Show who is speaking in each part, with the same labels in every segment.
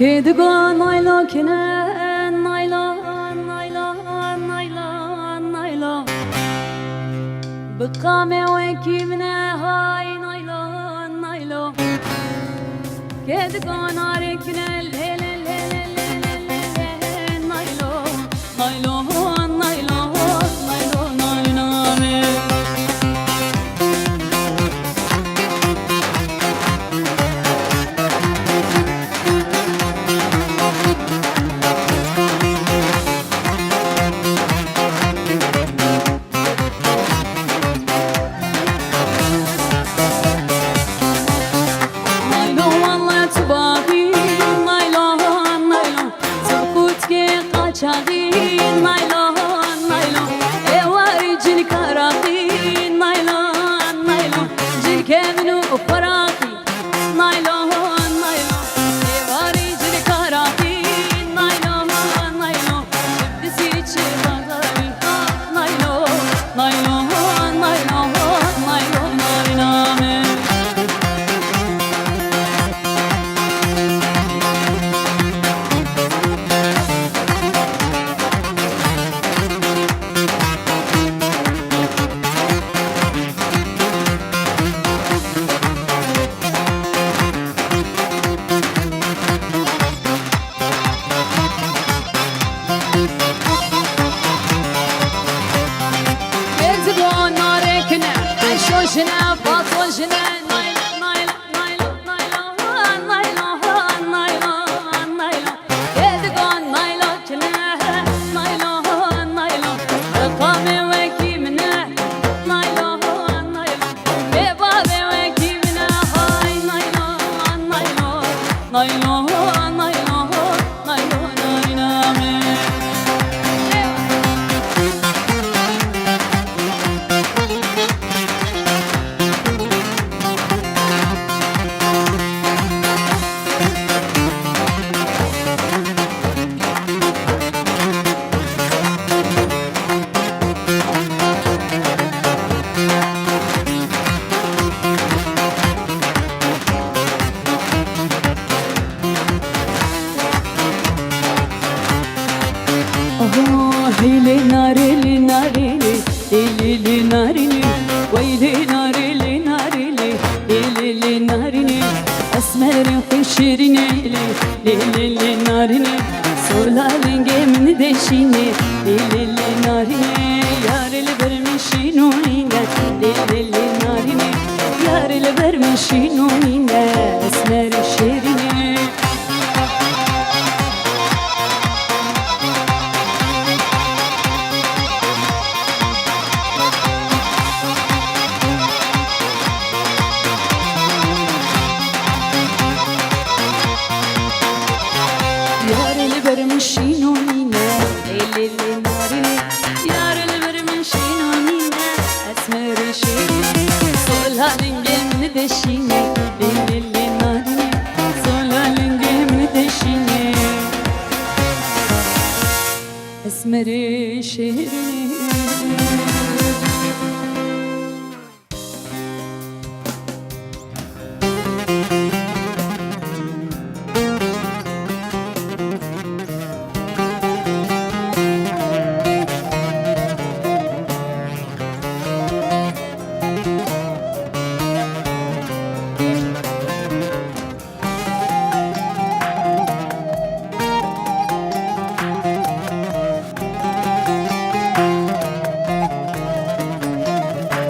Speaker 1: Kedigo naylo kine naylo naylo naylo naylo Bıkkame ve kimine hay naylo naylo Kedigo nare kine le le le le le le le le naylo naylo naylo naylo nayname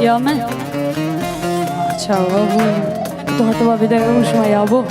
Speaker 2: Ja men ciao to chyba wideo już moja bo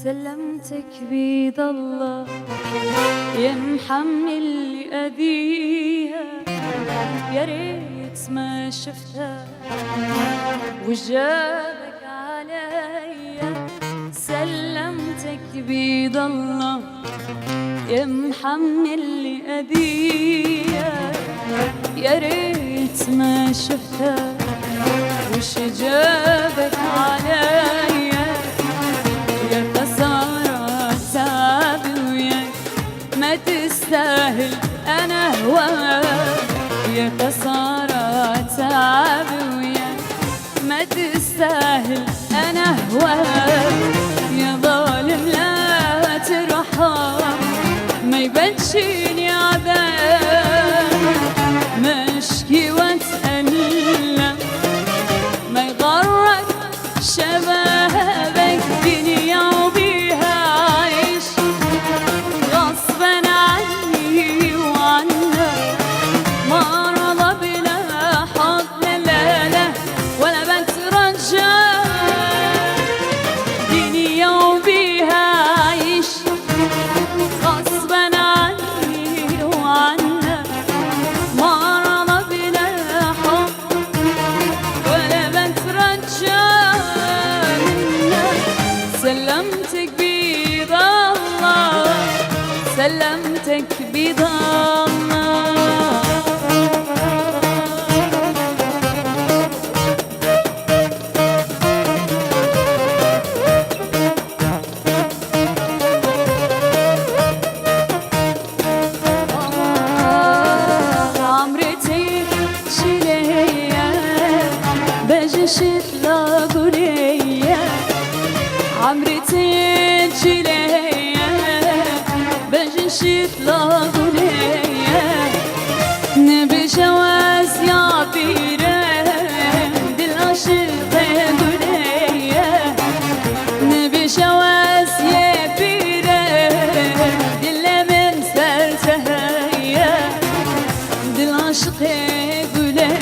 Speaker 2: سلمتك بيد الله يا محمل لأذيها، يا ريت ما شفتها وجابك عليا. سلمتك بيد الله يا محمل لأذيها، يا ريت ما شفتها وش جابك عليا. يا خسارة تعبي وياك ما تستاهل أنا هواك، يا خسارة تعبي وياك ما تستاهل أنا هواك. يا ظالم لا ترحم ما يبجيني عذاب، مشكي واتألم ما يغرك شبابك. دنيا وبيها عيش غصبا عني وعنها، ما رضى بلا حب لا لا ولا بترجى. دنيا وبيها عيش غصبا عني وعنها، ما رضى بلا حب ولا بترجى منها. سلمتك بيد الله، سلمتك بيد الله. عمرتي شليا بجشت لا قوليا، عمرتي شليا بجشت لا قوليا. نبي جواز يا بيران دل عشق قوليا، نبي جواز يا بيران دل من سرتها دل عشق قوليا.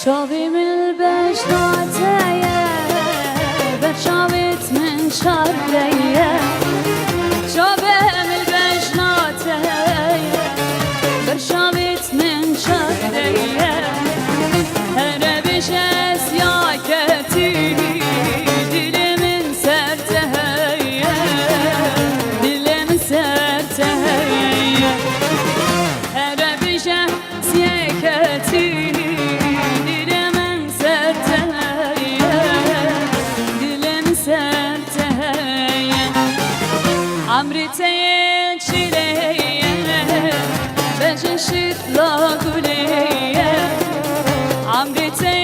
Speaker 2: شوفي من البشراتيا بتشابت من شريا، شوفي من البشراتيا بتشابت من شريا. أنا بشاس يا كتير دل من سرتها دل من سرتها. أنا بشاس يا كتير عمرتين شليا بجشت لا قوليا، عمرتين